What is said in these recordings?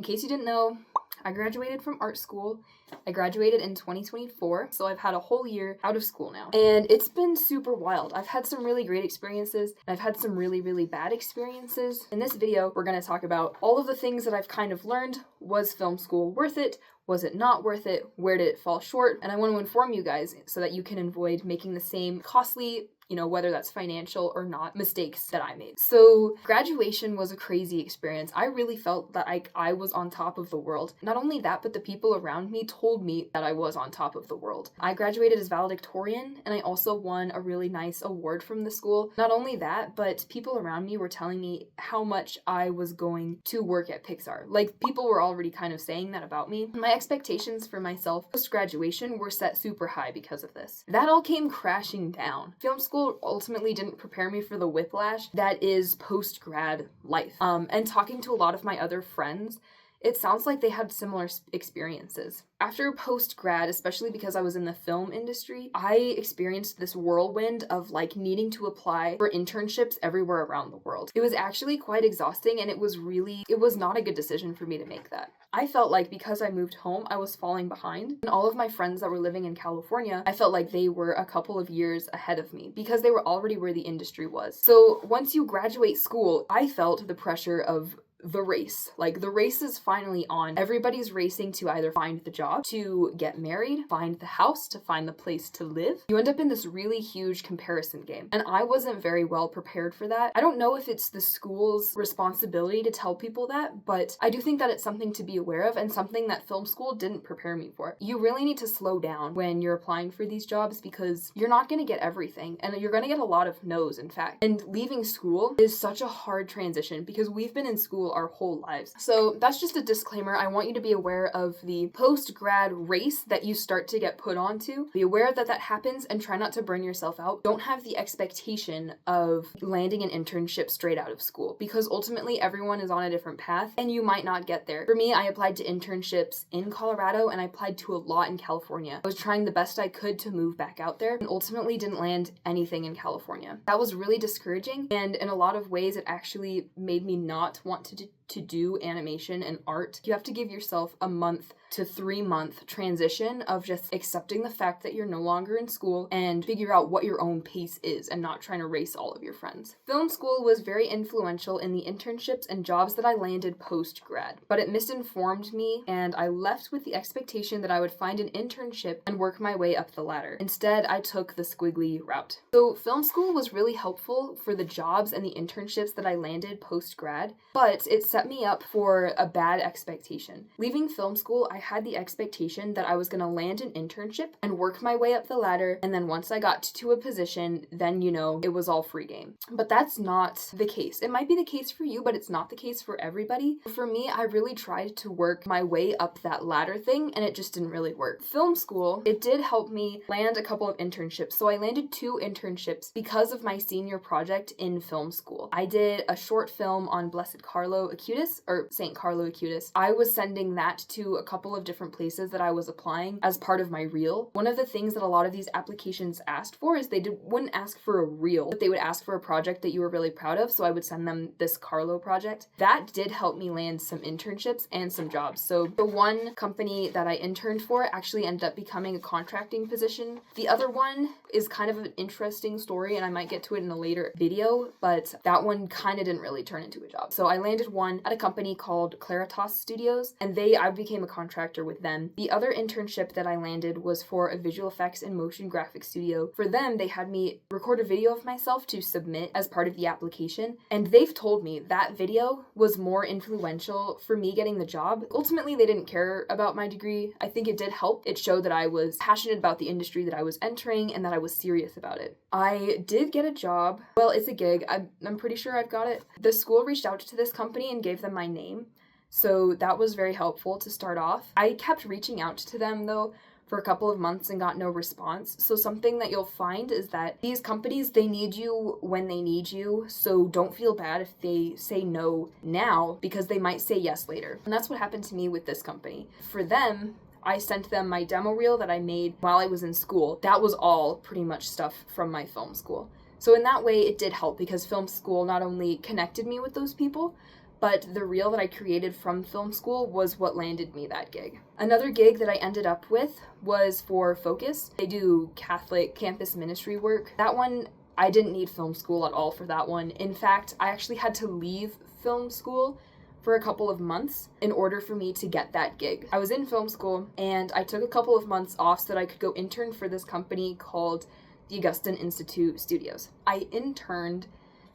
case you didn't know, I graduated from art school. I graduated in 2024, so I've had a whole year out of school now. And it's been super wild. I've had some really great experiences, and I've had some really, really bad experiences. In this video, we're going to talk about all of the things that I've kind of learned. Was film school worth it? Was it not worth it? Where did it fall short? And I want to inform you guys so that you can avoid making the same costly, whether that's financial or not, mistakes that I made. So graduation was a crazy experience. I really felt that I was on top of the world. Not only that, but the people around me told me that I was on top of the world. I graduated as valedictorian, and I also won a really nice award from the school. Not only that, but people around me were telling me how much I was going to work at Pixar. Like, people were already kind of saying that about me. My expectations for myself post-graduation were set super high because of this. That all came crashing down. Film school ultimately didn't prepare me for the whiplash that is post-grad life. And talking to a lot of my other friends, it sounds like they had similar experiences. After post-grad, especially because I was in the film industry, I experienced this whirlwind of needing to apply for internships everywhere around the world. It was actually quite exhausting, and it was not a good decision for me to make that. I felt like because I moved home, I was falling behind. And all of my friends that were living in California, I felt like they were a couple of years ahead of me because they were already where the industry was. So once you graduate school, I felt the pressure of the race. The race is finally on. Everybody's racing to either find the job, to get married, find the house, to find the place to live. You end up in this really huge comparison game. And I wasn't very well prepared for that. I don't know if it's the school's responsibility to tell people that, but I do think that it's something to be aware of and something that film school didn't prepare me for. You really need to slow down when you're applying for these jobs because you're not going to get everything, and you're going to get a lot of no's, in fact. And leaving school is such a hard transition because we've been in school our whole lives. So that's just a disclaimer. I want you to be aware of the post-grad race that you start to get put onto. Be aware that that happens and try not to burn yourself out. Don't have the expectation of landing an internship straight out of school because ultimately everyone is on a different path and you might not get there. For me, I applied to internships in Colorado and I applied to a lot in California. I was trying the best I could to move back out there and ultimately didn't land anything in California. That was really discouraging, and in a lot of ways it actually made me not want to do animation and art. You have to give yourself a month to 3 month transition of just accepting the fact that you're no longer in school and figure out what your own pace is and not trying to race all of your friends. Film school was very influential in the internships and jobs that I landed post-grad, but it misinformed me and I left with the expectation that I would find an internship and work my way up the ladder. Instead, I took the squiggly route. So film school was really helpful for the jobs and the internships that I landed post-grad, but it set me up for a bad expectation. Leaving film school, I had the expectation that I was going to land an internship and work my way up the ladder, and then once I got to a position, then it was all free game. But that's not the case. It might be the case for you, but it's not the case for everybody. For me, I really tried to work my way up that ladder thing, and it just didn't really work. Film school, it did help me land a couple of internships. So I landed 2 internships because of my senior project in film school. I did a short film on Blessed Carlo Acutis, or St. Carlo Acutis. I was sending that to a couple of different places that I was applying as part of my reel. One of the things that a lot of these applications asked for is they wouldn't ask for a reel, but they would ask for a project that you were really proud of, so I would send them this Carlo project. That did help me land some internships and some jobs. So the one company that I interned for actually ended up becoming a contracting position. The other one is kind of an interesting story, and I might get to it in a later video, but that one kind of didn't really turn into a job. So I landed one at a company called Claritas Studios, and I became a contractor with them. The other internship that I landed was for a visual effects and motion graphics studio. For them, they had me record a video of myself to submit as part of the application, and they've told me that video was more influential for me getting the job. Ultimately, they didn't care about my degree. I think it did help. It showed that I was passionate about the industry that I was entering and that I was serious about it. I did get a job. Well, it's a gig. I'm pretty sure I've got it. The school reached out to this company and gave them my name. So that was very helpful to start off. I kept reaching out to them though for a couple of months and got no response. So something that you'll find is that these companies, they need you when they need you. So don't feel bad if they say no now because they might say yes later. And that's what happened to me with this company. For them, I sent them my demo reel that I made while I was in school. That was all pretty much stuff from my film school. So in that way, it did help because film school not only connected me with those people, but the reel that I created from film school was what landed me that gig. Another gig that I ended up with was for Focus. They do Catholic campus ministry work. That one, I didn't need film school at all for that one. In fact, I actually had to leave film school for a couple of months in order for me to get that gig. I was in film school and I took a couple of months off so that I could go intern for this company called the Augustine Institute Studios. I interned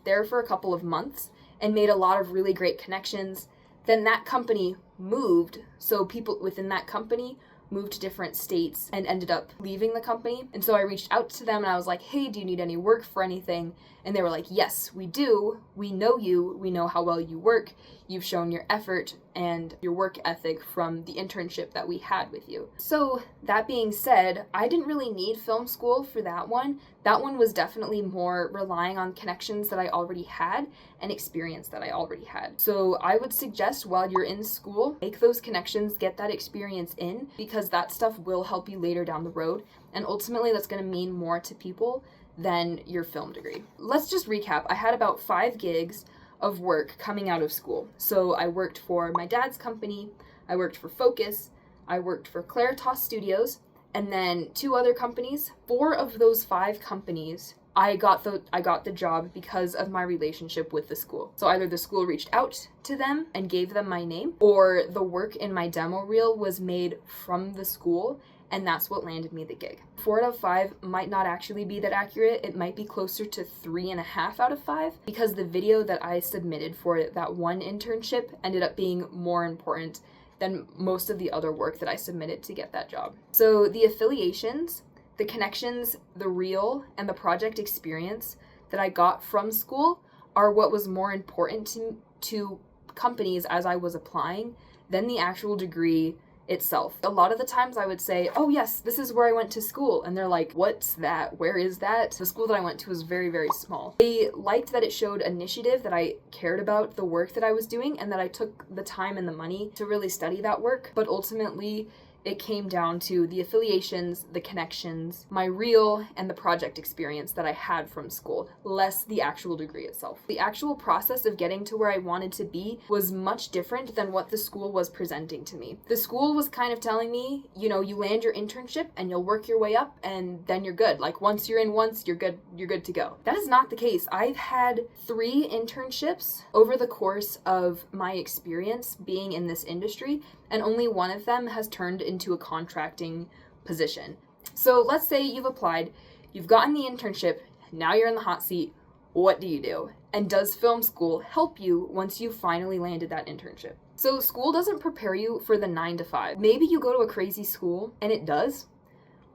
there for a couple of months and made a lot of really great connections. Then that company moved, so people within that company moved to different states and ended up leaving the company. And so I reached out to them and I was like, hey, do you need any work for anything? And they were like, yes, we do. We know you. We know how well you work. You've shown your effort and your work ethic from the internship that we had with you. So that being said, I didn't really need film school for that one. That one was definitely more relying on connections that I already had and experience that I already had. So I would suggest while you're in school, make those connections, get that experience in, because that stuff will help you later down the road. And ultimately that's going to mean more to people than your film degree. Let's just recap. I had about 5 gigs of work coming out of school. So I worked for my dad's company, I worked for Focus, I worked for Claritas Studios, and then 2 other companies. 4 of those 5 companies, I got the job because of my relationship with the school. So either the school reached out to them and gave them my name, or the work in my demo reel was made from the school, and that's what landed me the gig. 4 out of 5 might not actually be that accurate. It might be closer to 3.5 out of 5 because the video that I submitted for that one internship ended up being more important than most of the other work that I submitted to get that job. So the affiliations, the connections, the reel, and the project experience that I got from school are what was more important to companies as I was applying than the actual degree itself. A lot of the times I would say, oh yes, this is where I went to school. And they're like, what's that? Where is that? The school that I went to was very, very small. They liked that it showed initiative, that I cared about the work that I was doing, and that I took the time and the money to really study that work. But ultimately, it came down to the affiliations, the connections, my reel, and the project experience that I had from school, less the actual degree itself. The actual process of getting to where I wanted to be was much different than what the school was presenting to me. The school was kind of telling me, you know, you land your internship and you'll work your way up and then you're good. Like once you're in once, you're good to go. That is not the case. I've had 3 internships over the course of my experience being in this industry, and only one of them has turned into a contracting position. So let's say you've applied, you've gotten the internship, now you're in the hot seat. What do you do? And does film school help you once you finally landed that internship? So school doesn't prepare you for the 9 to 5. Maybe you go to a crazy school and it does.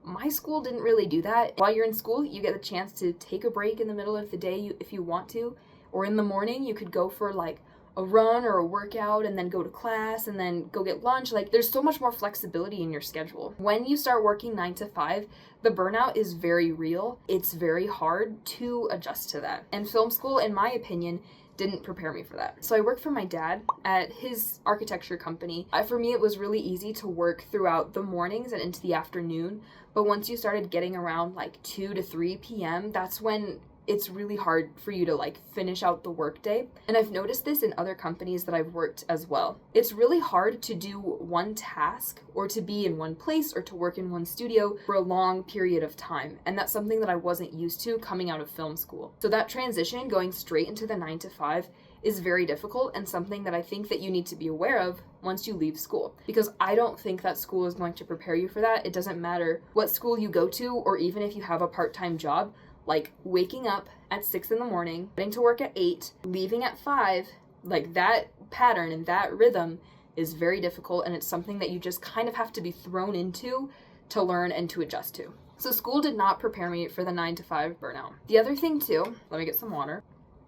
My school didn't really do that. While you're in school, you get the chance to take a break in the middle of the day if you want to, or in the morning you could go for like a run or a workout and then go to class and then go get lunch. Like there's so much more flexibility in your schedule. When you start working 9 to 5, the burnout is very real. It's very hard to adjust to that. And film school, in my opinion, didn't prepare me for that. So I worked for my dad at his architecture company. For me, it was really easy to work throughout the mornings and into the afternoon. But once you started getting around like 2 to 3 p.m., that's when it's really hard for you to like finish out the workday. And I've noticed this in other companies that I've worked as well. It's really hard to do one task or to be in one place or to work in one studio for a long period of time. And that's something that I wasn't used to coming out of film school. So that transition going straight into the 9 to 5 is very difficult and something that I think that you need to be aware of once you leave school, because I don't think that school is going to prepare you for that. It doesn't matter what school you go to, or even if you have a part-time job. Like waking up at 6 in the morning, getting to work at 8, leaving at 5, like that pattern and that rhythm is very difficult, and it's something that you just kind of have to be thrown into to learn and to adjust to. So school did not prepare me for the 9 to 5 burnout. The other thing too, let me get some water.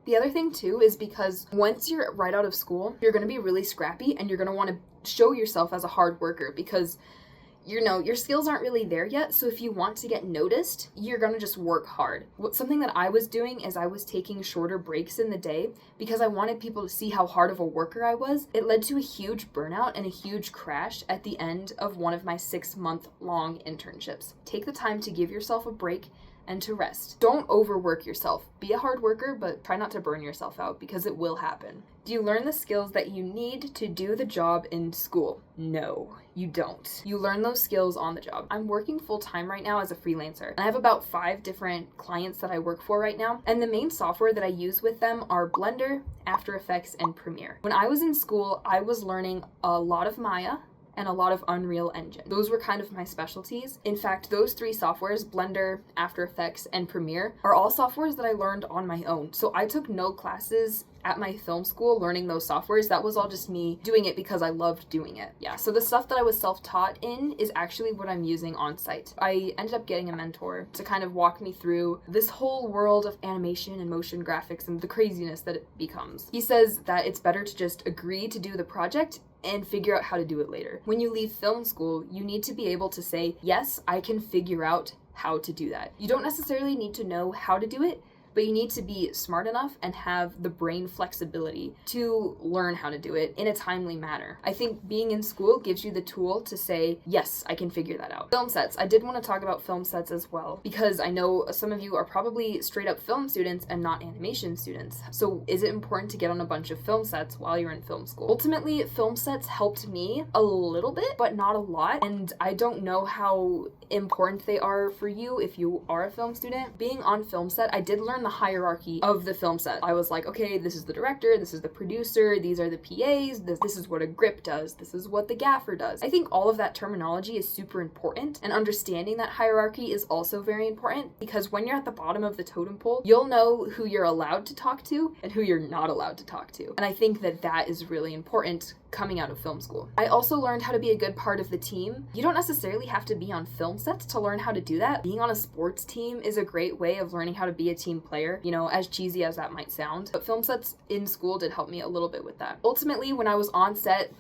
The other thing too is because once you're right out of school, you're going to be really scrappy and you're going to want to show yourself as a hard worker because your skills aren't really there yet. So if you want to get noticed, you're going to just work hard. Something that I was doing is I was taking shorter breaks in the day because I wanted people to see how hard of a worker I was. It led to a huge burnout and a huge crash at the end of one of my 6-month-long internships. Take the time to give yourself a break. and to rest. Don't overwork yourself. Be a hard worker, but try not to burn yourself out because it will happen. Do you learn the skills that you need to do the job in school? No, you don't. You learn those skills on the job. I'm working full-time right now as a freelancer, and I have about 5 different clients that I work for right now, and the main software that I use with them are Blender, After Effects, and Premiere. When I was in school, I was learning a lot of Maya and a lot of Unreal Engine. Those were kind of my specialties. In fact, those 3 softwares, Blender, After Effects, and Premiere, are all softwares that I learned on my own. So I took no classes at my film school learning those softwares. That was all just me doing it because I loved doing it. Yeah, so the stuff that I was self-taught in is actually what I'm using on site. I ended up getting a mentor to kind of walk me through this whole world of animation and motion graphics and the craziness that it becomes. He says that it's better to just agree to do the project and figure out how to do it later. When you leave film school, you need to be able to say, yes, I can figure out how to do that. You don't necessarily need to know how to do it, but you need to be smart enough and have the brain flexibility to learn how to do it in a timely manner. I think being in school gives you the tool to say, yes, I can figure that out. Film sets. I did want to talk about film sets as well, because I know some of you are probably straight up film students and not animation students. So is it important to get on a bunch of film sets while you're in film school? Ultimately, film sets helped me a little bit, but not a lot. And I don't know how important they are for you if you are a film student. Being on film set, I did learn the hierarchy of the film set. I was like, okay, this is the director, this is the producer, these are the PAs, this is what a grip does, this is what the gaffer does. I think all of that terminology is super important, and understanding that hierarchy is also very important, because when you're at the bottom of the totem pole, you'll know who you're allowed to talk to and who you're not allowed to talk to. And I think that that is really important coming out of film school. I also learned how to be a good part of the team. You don't necessarily have to be on film sets to learn how to do that. Being on a sports team is a great way of learning how to be a team player, you know, as cheesy as that might sound. But film sets in school did help me a little bit with that. Ultimately, when I was on set,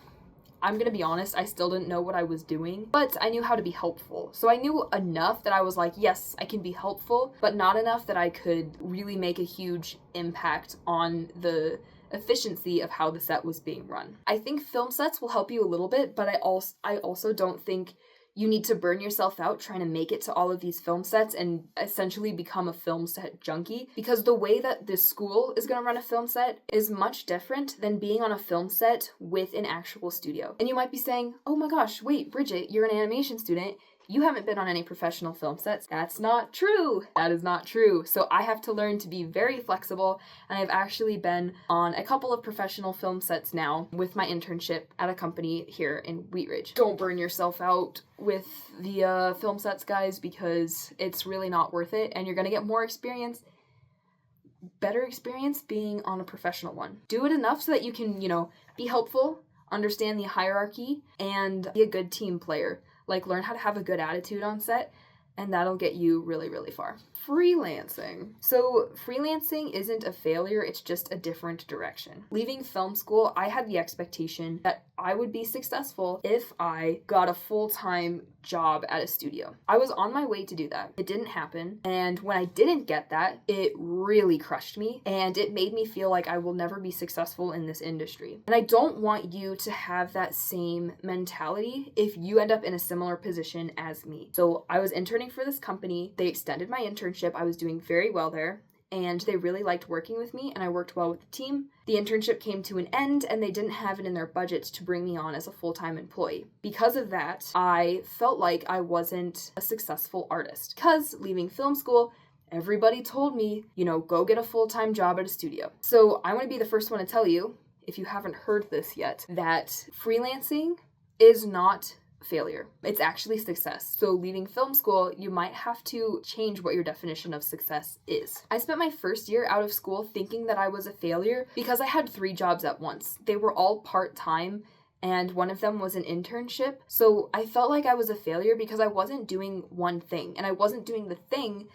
I'm gonna be honest, I still didn't know what I was doing, but I knew how to be helpful. So I knew enough that I was like, yes, I can be helpful, but not enough that I could really make a huge impact on the efficiency of how the set was being run. I think film sets will help you a little bit, but I also don't think you need to burn yourself out trying to make it to all of these film sets and essentially become a film set junkie, because the way that this school is going to run a film set is much different than being on a film set with an actual studio. And you might be saying, oh my gosh, wait, Bridget, you're an animation student. You haven't been on any professional film sets. That's not true. That is not true. So I have to learn to be very flexible, and I've actually been on a couple of professional film sets now with my internship at a company here in Wheat Ridge. Don't burn yourself out with the film sets, guys, because it's really not worth it, and you're gonna get more experience, better experience being on a professional one. Do it enough so that you can, be helpful, understand the hierarchy, and be a good team player. Like, learn how to have a good attitude on set, and that'll get you really, really far. Freelancing. So freelancing isn't a failure, it's just a different direction. Leaving film school, I had the expectation that I would be successful if I got a full-time job at a studio. I was on my way to do that. It didn't happen, and when I didn't get that, it really crushed me, and it made me feel like I will never be successful in this industry. And I don't want you to have that same mentality if you end up in a similar position as me. So I was interning for this company. They extended my internship. I was doing very well there, and they really liked working with me, and I worked well with the team. The internship came to an end, and they didn't have it in their budget to bring me on as a full-time employee. Because of that, I felt like I wasn't a successful artist. Because leaving film school, everybody told me, go get a full-time job at a studio. So I want to be the first one to tell you, if you haven't heard this yet, that freelancing is not failure. It's actually success. So leaving film school, you might have to change what your definition of success is. I spent my first year out of school thinking that I was a failure because I had 3 jobs at once. They were all part-time, and one of them was an internship. So I felt like I was a failure because I wasn't doing one thing, and I wasn't doing the thing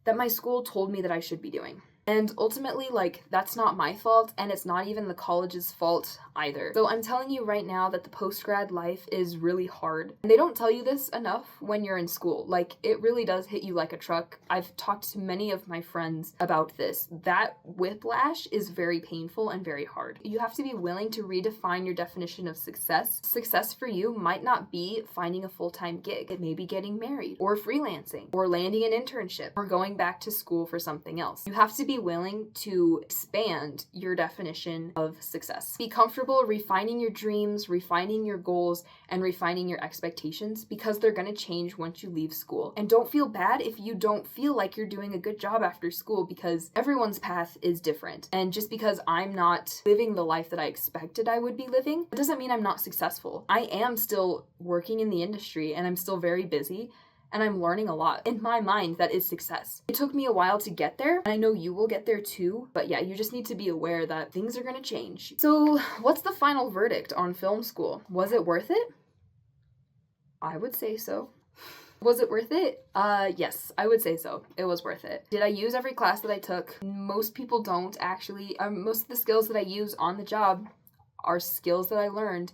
that my school told me that I should be doing. And ultimately, like, that's not my fault, and it's not even the college's fault either. So I'm telling you right now that the post-grad life is really hard. And they don't tell you this enough when you're in school. Like, it really does hit you like a truck. I've talked to many of my friends about this. That whiplash is very painful and very hard. You have to be willing to redefine your definition of success. Success for you might not be finding a full-time gig. It may be getting married, or freelancing, or landing an internship, or going back to school for something else. You have to be willing to expand your definition of success. Be comfortable refining your dreams, refining your goals, and refining your expectations, because they're going to change once you leave school. And don't feel bad if you don't feel like you're doing a good job after school, because everyone's path is different. And just because I'm not living the life that I expected I would be living, it doesn't mean I'm not successful. I am still working in the industry, and I'm still very busy, and I'm learning a lot. In my mind, that is success. It took me a while to get there, and I know you will get there too, but yeah, you just need to be aware that things are gonna change. So what's the final verdict on film school? Was it worth it? I would say so. Was it worth it? Yes, I would say so. It was worth it. Did I use every class that I took? Most people don't, actually. Most of the skills that I use on the job are skills that I learned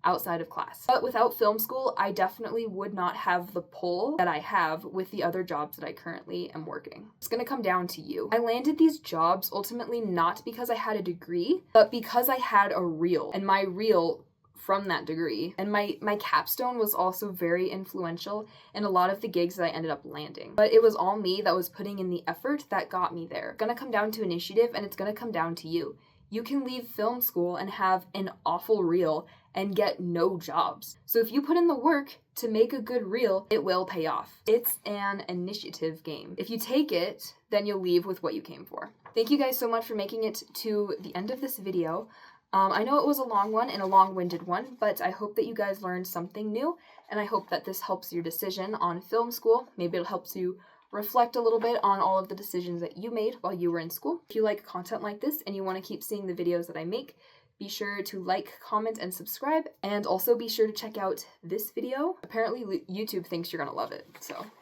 outside of class. But without film school, I definitely would not have the pull that I have with the other jobs that I currently am working. It's gonna come down to you. I landed these jobs ultimately not because I had a degree, but because I had a reel, and my reel from that degree. And my capstone was also very influential in a lot of the gigs that I ended up landing. But it was all me that was putting in the effort that got me there. It's gonna come down to initiative, and it's gonna come down to you. You can leave film school and have an awful reel and get no jobs. So if you put in the work to make a good reel, it will pay off. It's an initiative game. If you take it, then you'll leave with what you came for. Thank you guys so much for making it to the end of this video. I know it was a long one and a long-winded one, but I hope that you guys learned something new, and I hope that this helps your decision on film school. Maybe it'll help you reflect a little bit on all of the decisions that you made while you were in school. If you like content like this and you want to keep seeing the videos that I make, be sure to like, comment, and subscribe, and also be sure to check out this video. Apparently YouTube thinks you're gonna love it, so